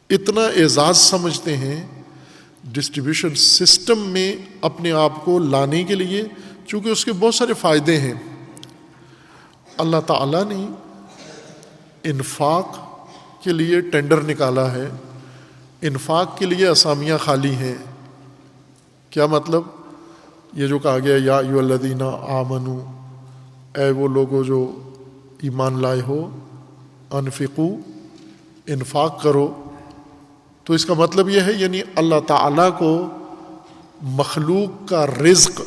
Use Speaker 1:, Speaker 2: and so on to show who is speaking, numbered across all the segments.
Speaker 1: اتنا اعزاز سمجھتے ہیں ڈسٹریبیوشن سسٹم میں اپنے آپ کو لانے کے لیے، چونکہ اس کے بہت سارے فائدے ہیں۔ اللہ تعالیٰ نے انفاق کے لیے ٹینڈر نکالا ہے، انفاق کے لیے اسامیاں خالی ہیں۔ کیا مطلب؟ یہ جو کہا گیا یا ایھا الذین آمنو، اے وہ لوگوں جو ایمان لائے ہو، انفقوا، انفاق کرو، تو اس کا مطلب یہ ہے یعنی اللہ تعالیٰ کو مخلوق کا رزق،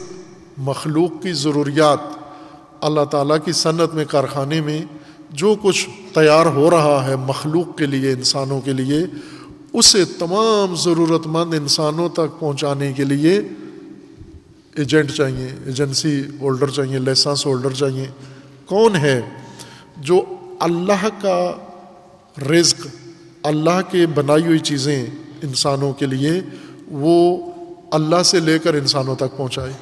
Speaker 1: مخلوق کی ضروریات، اللہ تعالیٰ کی صنعت میں، کارخانے میں جو کچھ تیار ہو رہا ہے مخلوق کے لیے، انسانوں کے لیے، اسے تمام ضرورت مند انسانوں تک پہنچانے کے لیے ایجنٹ چاہیے، ایجنسی ہولڈر چاہیے، لائسنس ہولڈر چاہیے۔ کون ہے؟ جو اللہ کا رزق، اللہ کے بنائی ہوئی چیزیں انسانوں کے لیے وہ اللہ سے لے کر انسانوں تک پہنچائے۔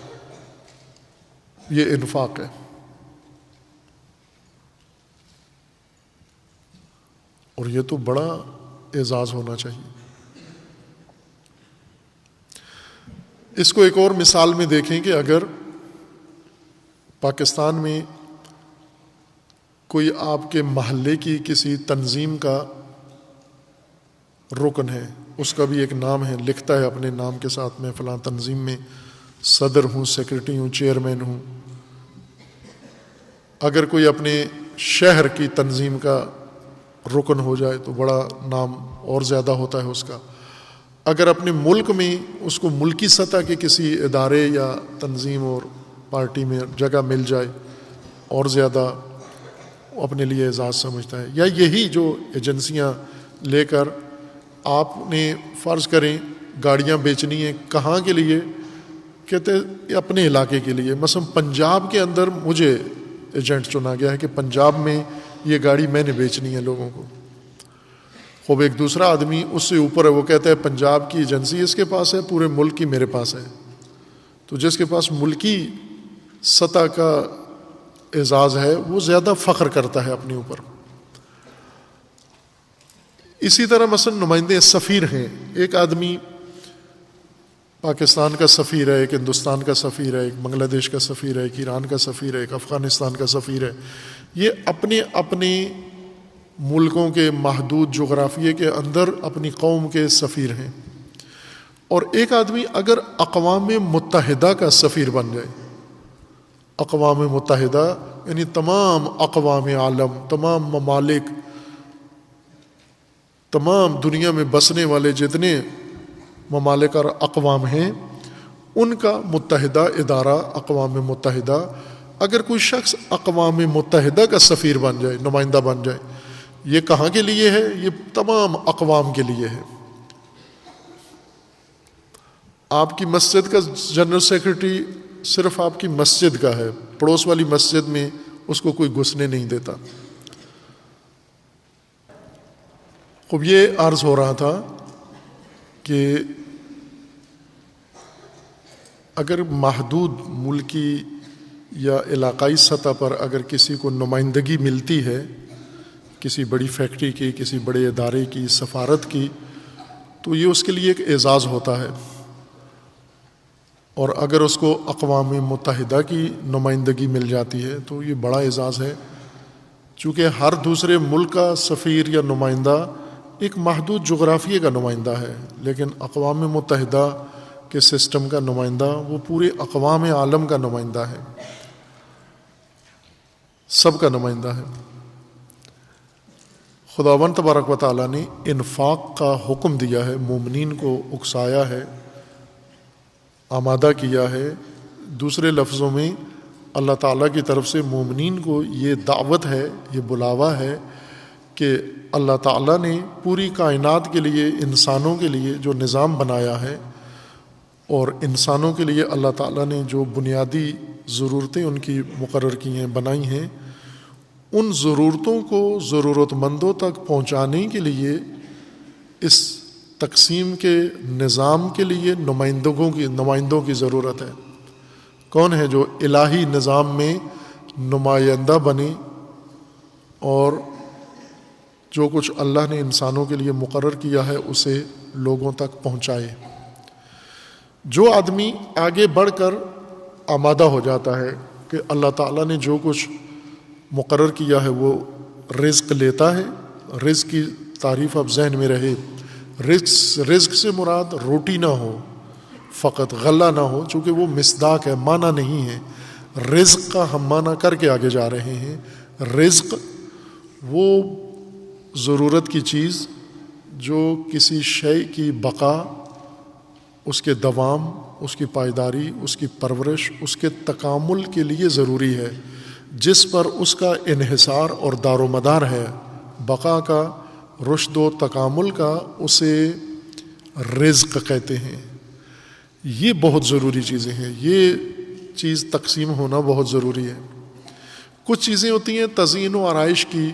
Speaker 1: یہ انفاق ہے۔ اور یہ تو بڑا اعزاز ہونا چاہیے۔ اس کو ایک اور مثال میں دیکھیں کہ اگر پاکستان میں کوئی آپ کے محلے کی کسی تنظیم کا رکن ہے، اس کا بھی ایک نام ہے، لکھتا ہے اپنے نام کے ساتھ میں فلاں تنظیم میں صدر ہوں، سیکرٹری ہوں، چیئرمین ہوں۔ اگر کوئی اپنے شہر کی تنظیم کا رکن ہو جائے تو بڑا نام اور زیادہ ہوتا ہے اس کا۔ اگر اپنے ملک میں اس کو ملکی سطح کے کسی ادارے یا تنظیم اور پارٹی میں جگہ مل جائے اور زیادہ اپنے لیے اعزاز سمجھتا ہے۔ یا یہی جو ایجنسیاں لے کر آپ نے فرض کریں گاڑیاں بیچنی ہیں، کہاں کے لیے؟ کہتے ہیں اپنے علاقے کے لیے۔ مثلا پنجاب کے اندر مجھے ایجنٹ چنا گیا ہے کہ پنجاب میں یہ گاڑی میں نے بیچنی ہے لوگوں کو۔ خوب ایک دوسرا آدمی اس سے اوپر ہے، وہ کہتا ہے پنجاب کی ایجنسی اس کے پاس ہے، پورے ملک کی میرے پاس ہے۔ تو جس کے پاس ملکی سطح کا اعزاز ہے وہ زیادہ فخر کرتا ہے اپنے اوپر۔ اسی طرح مثلا نمائندے سفیر ہیں، ایک آدمی پاکستان کا سفیر ہے، ایک ہندوستان کا سفیر ہے، ایک بنگلہ دیش کا سفیر ہے، ایک ایران کا سفیر ہے، ایک افغانستان کا سفیر ہے۔ یہ اپنے اپنے ملکوں کے محدود جغرافیے کے اندر اپنی قوم کے سفیر ہیں۔ اور ایک آدمی اگر اقوام متحدہ کا سفیر بن جائے، اقوام متحدہ یعنی تمام اقوام عالم، تمام ممالک، تمام دنیا میں بسنے والے جتنے ممالک اور اقوام ہیں ان کا متحدہ ادارہ اقوام متحدہ، اگر کوئی شخص اقوام متحدہ کا سفیر بن جائے، نمائندہ بن جائے، یہ کہاں کے لیے ہے؟ یہ تمام اقوام کے لیے ہے۔ آپ کی مسجد کا جنرل سیکرٹری صرف آپ کی مسجد کا ہے، پڑوس والی مسجد میں اس کو کوئی گھسنے نہیں دیتا۔ خوب یہ عرض ہو رہا تھا کہ اگر محدود ملکی یا علاقائی سطح پر اگر کسی کو نمائندگی ملتی ہے کسی بڑی فیکٹری کی، کسی بڑے ادارے کی، سفارت کی، تو یہ اس کے لیے ایک اعزاز ہوتا ہے۔ اور اگر اس کو اقوام متحدہ کی نمائندگی مل جاتی ہے تو یہ بڑا اعزاز ہے، چونکہ ہر دوسرے ملک کا سفیر یا نمائندہ ایک محدود جغرافیے کا نمائندہ ہے، لیکن اقوام متحدہ کے سسٹم کا نمائندہ وہ پورے اقوام عالم کا نمائندہ ہے، سب کا نمائندہ ہے۔ خداوند تبارک و تعالیٰ نے انفاق کا حکم دیا ہے، مومنین کو اکسایا ہے، آمادہ کیا ہے۔ دوسرے لفظوں میں اللہ تعالیٰ کی طرف سے مومنین کو یہ دعوت ہے، یہ بلاوا ہے کہ اللہ تعالیٰ نے پوری کائنات کے لیے، انسانوں کے لیے جو نظام بنایا ہے اور انسانوں کے لیے اللہ تعالیٰ نے جو بنیادی ضرورتیں ان کی مقرر کی ہیں، بنائی ہیں، ان ضرورتوں کو ضرورت مندوں تک پہنچانے کے لیے اس تقسیم کے نظام کے لیے نمائندوں کی ضرورت ہے۔ کون ہے جو الہی نظام میں نمائندہ بنے اور جو کچھ اللہ نے انسانوں کے لیے مقرر کیا ہے اسے لوگوں تک پہنچائے۔ جو آدمی آگے بڑھ کر آمادہ ہو جاتا ہے کہ اللہ تعالیٰ نے جو کچھ مقرر کیا ہے وہ رزق لیتا ہے۔ رزق کی تعریف اب ذہن میں رہے، رزق سے مراد روٹی نہ ہو، فقط غلہ نہ ہو، چونکہ وہ مصداق ہے، معنی نہیں ہے۔ رزق کا ہم معنی کر کے آگے جا رہے ہیں۔ رزق وہ ضرورت کی چیز جو کسی شے کی بقا، اس کے دوام، اس کی پائیداری، اس کی پرورش، اس کے تکامل کے لیے ضروری ہے، جس پر اس کا انحصار اور دار و مدار ہے، بقا کا، رشد و تکامل کا، اسے رزق کہتے ہیں۔ یہ بہت ضروری چیزیں ہیں، یہ چیز تقسیم ہونا بہت ضروری ہے۔ کچھ چیزیں ہوتی ہیں تزئین و آرائش کی،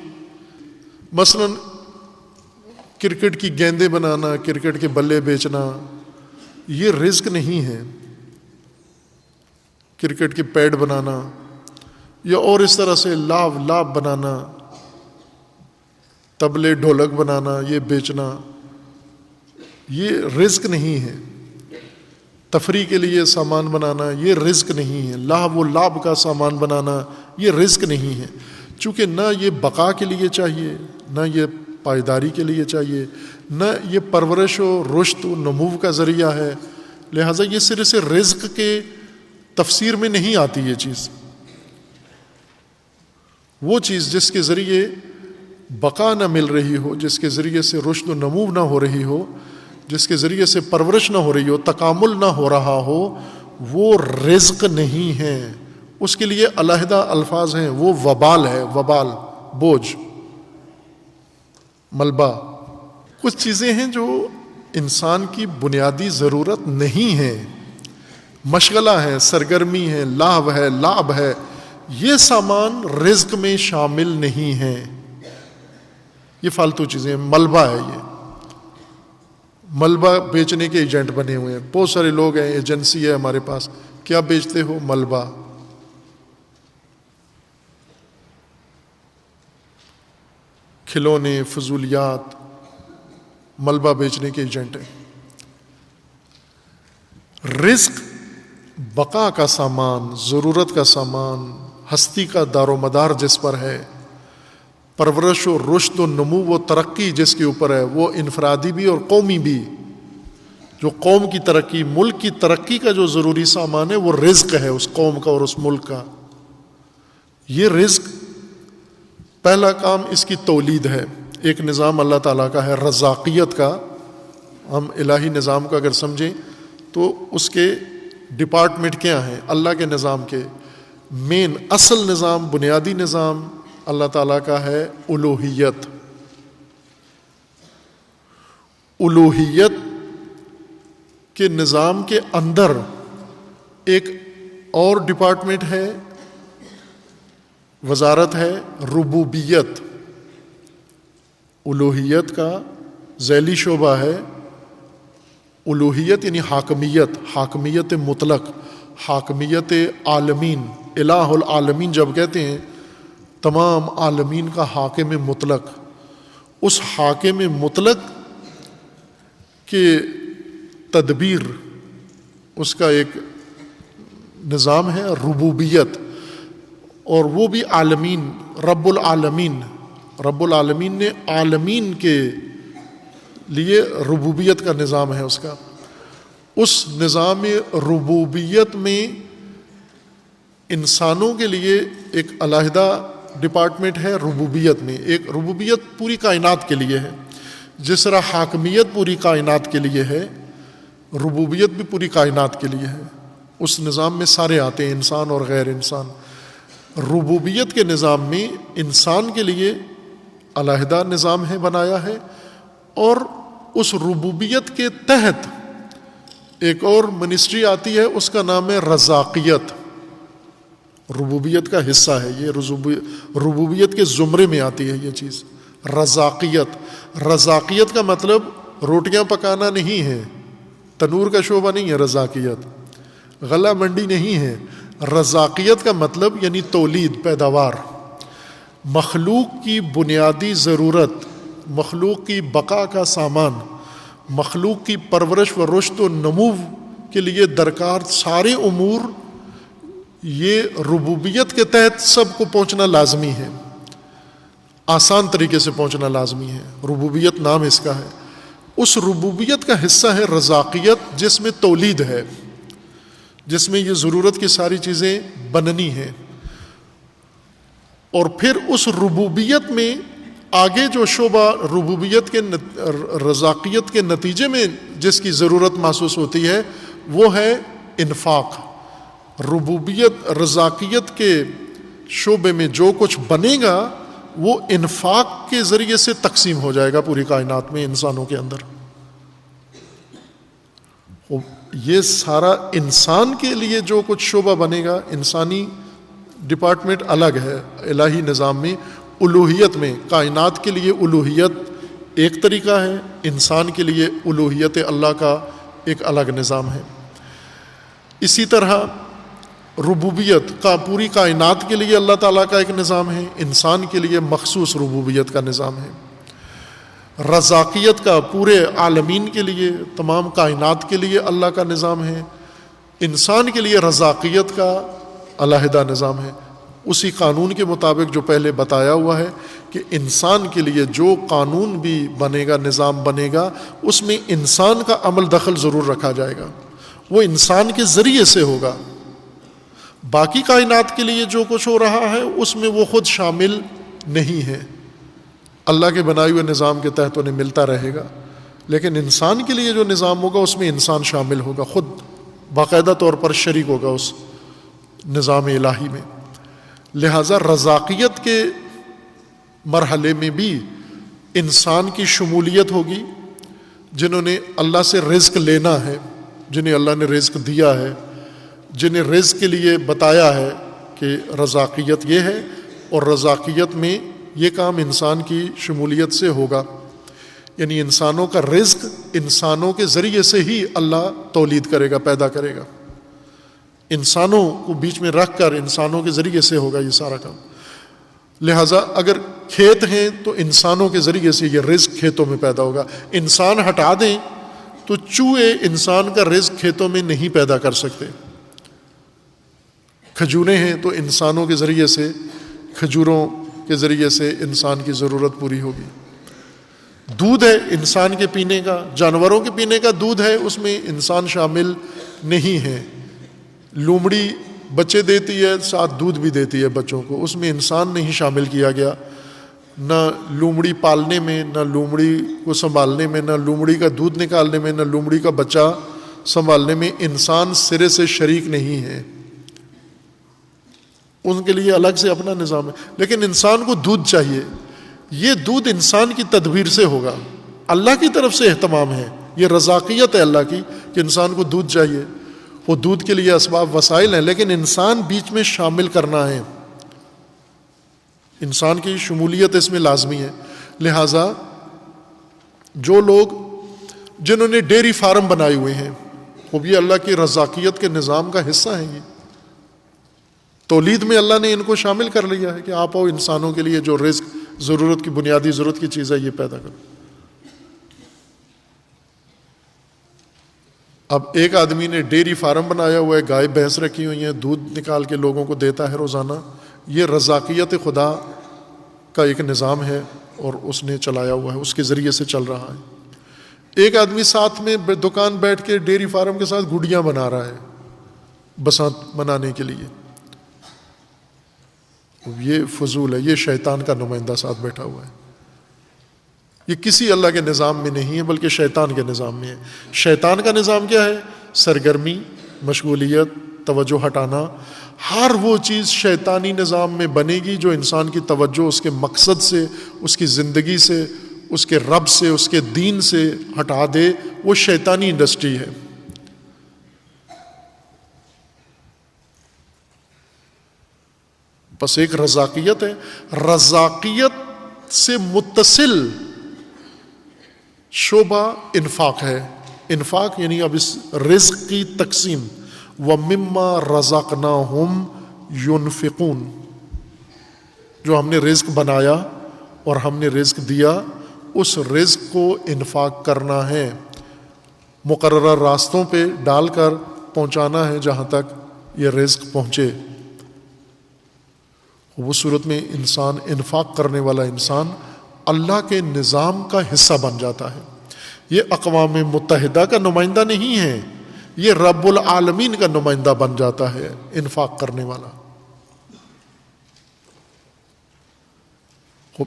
Speaker 1: مثلا کرکٹ کی گیندیں بنانا، کرکٹ کے بلے بیچنا، یہ رزق نہیں ہے۔ کرکٹ کے پیڈ بنانا یا اور اس طرح سے لاب بنانا، طبلے ڈھولک بنانا، یہ بیچنا، یہ رزق نہیں ہے۔ تفریح کے لیے سامان بنانا، یہ رزق نہیں ہے۔ لہو و لعب کا سامان بنانا، یہ رزق نہیں ہے، چونکہ نہ یہ بقا کے لیے چاہیے، نہ یہ پائیداری کے لیے چاہیے، نہ یہ پرورش و رشد و نمو کا ذریعہ ہے۔ لہٰذا یہ صرف سے رزق کے تفسیر میں نہیں آتی۔ یہ چیز، وہ چیز جس کے ذریعے بقا نہ مل رہی ہو، جس کے ذریعے سے رشد و نمو نہ ہو رہی ہو، جس کے ذریعے سے پرورش نہ ہو رہی ہو، تکامل نہ ہو رہا ہو، وہ رزق نہیں ہے۔ اس کے لیے علیحدہ الفاظ ہیں، وہ وبال ہے، وبال، بوجھ، ملبہ۔ کچھ چیزیں ہیں جو انسان کی بنیادی ضرورت نہیں ہے، مشغلہ ہے، سرگرمی ہے، لاو ہے، لعب ہے، یہ سامان رزق میں شامل نہیں ہے، یہ فالتو چیزیں ہیں۔ ملبہ ہے، یہ ملبہ بیچنے کے ایجنٹ بنے ہوئے ہیں، بہت سارے لوگ ہیں، ایجنسی ہے ہمارے پاس، کیا بیچتے ہو؟ ملبہ۔ کھلونے، فضولیات، ملبہ بیچنے کے ایجنٹ ہیں۔ رزق بقا کا سامان، ضرورت کا سامان، ہستی کا دار و مدار جس پر ہے، پرورش و رشد و نمو و ترقی جس کے اوپر ہے، وہ انفرادی بھی اور قومی بھی، جو قوم کی ترقی، ملک کی ترقی کا جو ضروری سامان ہے وہ رزق ہے، اس قوم کا اور اس ملک کا۔ یہ رزق، پہلا کام اس کی تولید ہے۔ ایک نظام اللہ تعالیٰ کا ہے رزاقیت کا، ہم الہی نظام کا اگر سمجھیں تو اس کے ڈپارٹمنٹ کیا ہیں اللہ کے نظام کے؟ مین اصل نظام، بنیادی نظام اللہ تعالیٰ کا ہے الوہیت۔ الوہیت کے نظام کے اندر ایک اور ڈپارٹمنٹ ہے، وزارت ہے ربوبیت۔ الوہیت کا ذیلی شعبہ ہے الوہیت، یعنی حاکمیت، حاکمیت مطلق، حاکمیت عالمین۔ الہ العالمین جب کہتے ہیں تمام عالمین کا حاکم مطلق، اس حاکم مطلق کے تدبیر، اس کا ایک نظام ہے ربوبیت، اور وہ بھی عالمین، رب العالمین۔ رب العالمین نے عالمین کے لیے ربوبیت کا نظام ہے اس کا۔ اس نظام ربوبیت میں انسانوں کے لیے ایک علیحدہ ڈپارٹمنٹ ہے ربوبیت میں۔ ایک ربوبیت پوری کائنات کے لیے ہے، جس طرح حاکمیت پوری کائنات کے لیے ہے، ربوبیت بھی پوری کائنات کے لیے ہے۔ اس نظام میں سارے آتے ہیں، انسان اور غیر انسان۔ ربوبیت کے نظام میں انسان کے لیے علیحدہ نظام ہے، بنایا ہے، اور اس ربوبیت کے تحت ایک اور منسٹری آتی ہے، اس کا نام ہے رزاقیت۔ ربوبیت کا حصہ ہے یہ، ربوبیت کے زمرے میں آتی ہے یہ چیز، رزاقیت۔ رزاقیت کا مطلب روٹیاں پکانا نہیں ہے، تنور کا شعبہ نہیں ہے رزاقیت، غلہ منڈی نہیں ہے۔ رزاقیت کا مطلب یعنی تولید، پیداوار، مخلوق کی بنیادی ضرورت مخلوق کی بقا کا سامان، مخلوق کی پرورش و رشد و نمو کے لیے درکار سارے امور، یہ ربوبیت کے تحت سب کو پہنچنا لازمی ہے، آسان طریقے سے پہنچنا لازمی ہے۔ ربوبیت نام اس کا ہے۔ اس ربوبیت کا حصہ ہے رزاقیت، جس میں تولید ہے، جس میں یہ ضرورت کی ساری چیزیں بننی ہیں، اور پھر اس ربوبیت میں آگے جو شعبہ ربوبیت کے رزاقیت کے نتیجے میں جس کی ضرورت محسوس ہوتی ہے وہ ہے انفاق۔ ربوبیت رزاقیت کے شعبے میں جو کچھ بنے گا وہ انفاق کے ذریعے سے تقسیم ہو جائے گا پوری کائنات میں، انسانوں کے اندر۔ یہ سارا انسان کے لیے جو کچھ شعبہ بنے گا، انسانی ڈپارٹمنٹ الگ ہے الہی نظام میں۔ الوہیت میں کائنات کے لیے الوہیت ایک طریقہ ہے، انسان کے لیے الوہیت اللہ کا ایک الگ نظام ہے۔ اسی طرح ربوبیت کا پوری کائنات کے لیے اللہ تعالیٰ کا ایک نظام ہے، انسان کے لیے مخصوص ربوبیت کا نظام ہے۔ رزاقیت کا پورے عالمین کے لیے، تمام کائنات کے لیے اللہ کا نظام ہے، انسان کے لیے رزاقیت کا علیحدہ نظام ہے۔ اسی قانون کے مطابق جو پہلے بتایا ہوا ہے کہ انسان کے لیے جو قانون بھی بنے گا، نظام بنے گا، اس میں انسان کا عمل دخل ضرور رکھا جائے گا، وہ انسان کے ذریعے سے ہوگا۔ باقی کائنات کے لیے جو کچھ ہو رہا ہے اس میں وہ خود شامل نہیں ہے، اللہ کے بنائے ہوئے نظام کے تحت انہیں ملتا رہے گا، لیکن انسان کے لیے جو نظام ہوگا اس میں انسان شامل ہوگا، خود باقاعدہ طور پر شریک ہوگا اس نظام الہی میں۔ لہٰذا رزاقیت کے مرحلے میں بھی انسان کی شمولیت ہوگی، جنہوں نے اللہ سے رزق لینا ہے، جنہیں اللہ نے رزق دیا ہے، جنہیں رزق کے لیے بتایا ہے کہ رزاقیت یہ ہے، اور رزاقیت میں یہ کام انسان کی شمولیت سے ہوگا، یعنی انسانوں کا رزق انسانوں کے ذریعے سے ہی اللہ تولید کرے گا، پیدا کرے گا، انسانوں کو بیچ میں رکھ کر انسانوں کے ذریعے سے ہوگا یہ سارا کام۔ لہٰذا اگر کھیت ہیں تو انسانوں کے ذریعے سے یہ رزق کھیتوں میں پیدا ہوگا، انسان ہٹا دیں تو چوہے انسان کا رزق کھیتوں میں نہیں پیدا کر سکتے۔ کھجوریں ہیں تو انسانوں کے ذریعے سے، کھجوروں کے ذریعے سے انسان کی ضرورت پوری ہوگی۔ دودھ ہے انسان کے پینے کا، جانوروں کے پینے کا دودھ ہے، اس میں انسان شامل نہیں ہے۔ لومڑی بچے دیتی ہے، ساتھ دودھ بھی دیتی ہے بچوں کو، اس میں انسان نہیں شامل کیا گیا، نہ لومڑی پالنے میں، نہ لومڑی کو سنبھالنے میں، نہ لومڑی کا دودھ نکالنے میں، نہ لومڑی کا بچہ سنبھالنے میں انسان سرے سے شریک نہیں ہے، ان کے لیے الگ سے اپنا نظام ہے۔ لیکن انسان کو دودھ چاہیے، یہ دودھ انسان کی تدبیر سے ہوگا، اللہ کی طرف سے اہتمام ہے، یہ رزاقیت ہے اللہ کی کہ انسان کو دودھ چاہیے، وہ دودھ کے لیے اسباب وسائل ہیں، لیکن انسان بیچ میں شامل کرنا ہے، انسان کی شمولیت اس میں لازمی ہے۔ لہٰذا جو لوگ جنہوں نے ڈیری فارم بنائے ہوئے ہیں وہ بھی اللہ کی رزاقیت کے نظام کا حصہ ہیں، یہ تولید میں اللہ نے ان کو شامل کر لیا ہے کہ آپ آؤ انسانوں کے لیے جو رزق، ضرورت کی بنیادی ضرورت کی چیز ہے یہ پیدا کرو۔ اب ایک آدمی نے ڈیری فارم بنایا ہوا ہے، گائے بھینس رکھی ہوئی ہیں، دودھ نکال کے لوگوں کو دیتا ہے روزانہ، یہ رزاقیت خدا کا ایک نظام ہے اور اس نے چلایا ہوا ہے، اس کے ذریعے سے چل رہا ہے۔ ایک آدمی ساتھ میں دکان بیٹھ کے ڈیری فارم کے ساتھ گڈیاں بنا رہا ہے بسنت منانے کے لیے، یہ فضول ہے، یہ شیطان کا نمائندہ ساتھ بیٹھا ہوا ہے، یہ کسی اللہ کے نظام میں نہیں ہے بلکہ شیطان کے نظام میں ہے۔ شیطان کا نظام کیا ہے؟ سرگرمی، مشغولیت، توجہ ہٹانا، ہر وہ چیز شیطانی نظام میں بنے گی جو انسان کی توجہ اس کے مقصد سے، اس کی زندگی سے، اس کے رب سے، اس کے دین سے ہٹا دے، وہ شیطانی انڈسٹری ہے۔ بس ایک رزاقیت ہے، رزاقیت سے متصل شعبہ انفاق ہے۔ انفاق یعنی اب اس رزق کی تقسیم، وَمِمَّا رَزَقْنَاهُمْ يُنْفِقُونَ، جو ہم نے رزق بنایا اور ہم نے رزق دیا اس رزق کو انفاق کرنا ہے، مقررہ راستوں پہ ڈال کر پہنچانا ہے جہاں تک یہ رزق پہنچے۔ وہ صورت میں انسان، انفاق کرنے والا انسان اللہ کے نظام کا حصہ بن جاتا ہے۔ یہ اقوام متحدہ کا نمائندہ نہیں ہے، یہ رب العالمین کا نمائندہ بن جاتا ہے انفاق کرنے والا۔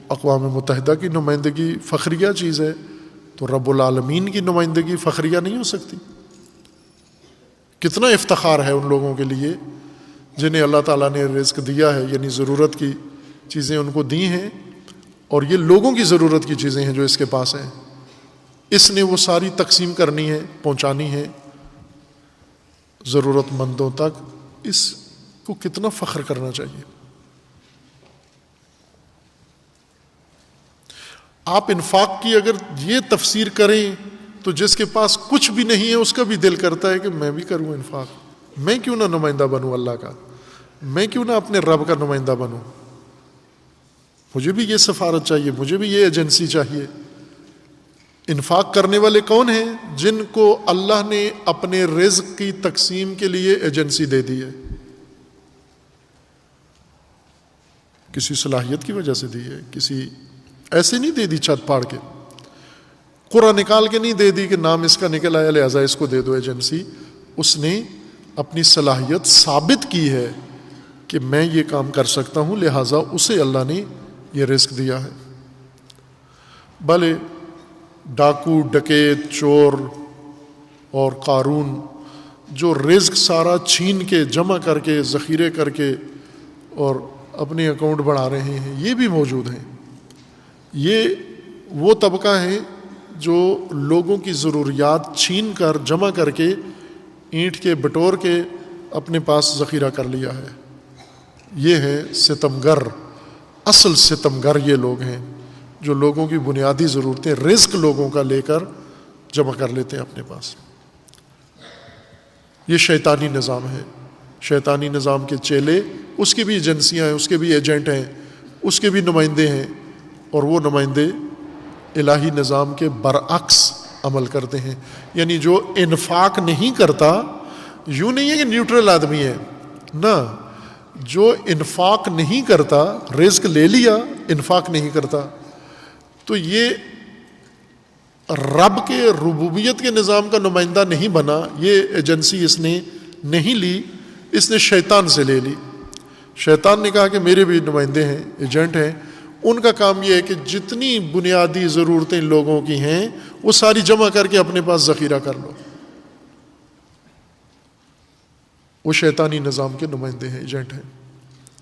Speaker 1: اقوام متحدہ کی نمائندگی فخریہ چیز ہے، تو رب العالمین کی نمائندگی فخریہ نہیں ہو سکتی؟ کتنا افتخار ہے ان لوگوں کے لیے جنہیں اللہ تعالیٰ نے رزق دیا ہے، یعنی ضرورت کی چیزیں ان کو دی ہیں، اور یہ لوگوں کی ضرورت کی چیزیں ہیں جو اس کے پاس ہیں، اس نے وہ ساری تقسیم کرنی ہے، پہنچانی ہے ضرورت مندوں تک۔ اس کو کتنا فخر کرنا چاہیے۔ آپ انفاق کی اگر یہ تفسیر کریں تو جس کے پاس کچھ بھی نہیں ہے اس کا بھی دل کرتا ہے کہ میں بھی کروں انفاق، میں کیوں نہ نمائندہ بنوں اللہ کا، میں کیوں نہ اپنے رب کا نمائندہ بنوں، مجھے بھی یہ سفارت چاہیے، مجھے بھی یہ ایجنسی چاہیے۔ انفاق کرنے والے کون ہیں؟ جن کو اللہ نے اپنے رزق کی تقسیم کے لیے ایجنسی دے دی ہے، کسی صلاحیت کی وجہ سے دی ہے، کسی ایسے نہیں دے دی چھت پھاڑ کے، قرآن نکال کے نہیں دے دی کہ نام اس کا نکل آیا لہذا اس کو دے دو ایجنسی۔ اس نے اپنی صلاحیت ثابت کی ہے کہ میں یہ کام کر سکتا ہوں، لہٰذا اسے اللہ نے یہ رزق دیا ہے۔ بھلے ڈاکو، ڈکیت، چور اور قارون جو رزق سارا چھین کے، جمع کر کے، ذخیرے کر کے اور اپنے اکاؤنٹ بڑھا رہے ہیں، یہ بھی موجود ہیں۔ یہ وہ طبقہ ہے جو لوگوں کی ضروریات چھین کر، جمع کر کے، اینٹ کے بٹور کے اپنے پاس ذخیرہ کر لیا ہے۔ یہ ہے ستمگر، اصل ستمگر یہ لوگ ہیں جو لوگوں کی بنیادی ضرورتیں، رزق لوگوں کا لے کر جمع کر لیتے ہیں اپنے پاس۔ یہ شیطانی نظام ہے، شیطانی نظام کے چیلے، اس کی بھی ایجنسیاں ہیں، اس کے بھی ایجنٹ ہیں، اس کے بھی نمائندے ہیں، اور وہ نمائندے الہی نظام کے برعکس عمل کرتے ہیں۔ یعنی جو انفاق نہیں کرتا، یوں نہیں ہے کہ نیوٹرل آدمی ہے، نہ، جو انفاق نہیں کرتا، رزق لے لیا، انفاق نہیں کرتا، تو یہ رب کے ربوبیت کے نظام کا نمائندہ نہیں بنا، یہ ایجنسی اس نے نہیں لی، اس نے شیطان سے لے لی۔ شیطان نے کہا کہ میرے بھی نمائندے ہیں، ایجنٹ ہیں، ان کا کام یہ ہے کہ جتنی بنیادی ضرورتیں لوگوں کی ہیں وہ ساری جمع کر کے اپنے پاس ذخیرہ کر لو۔ وہ شیطانی نظام کے نمائندے ہیں، ایجنٹ ہیں۔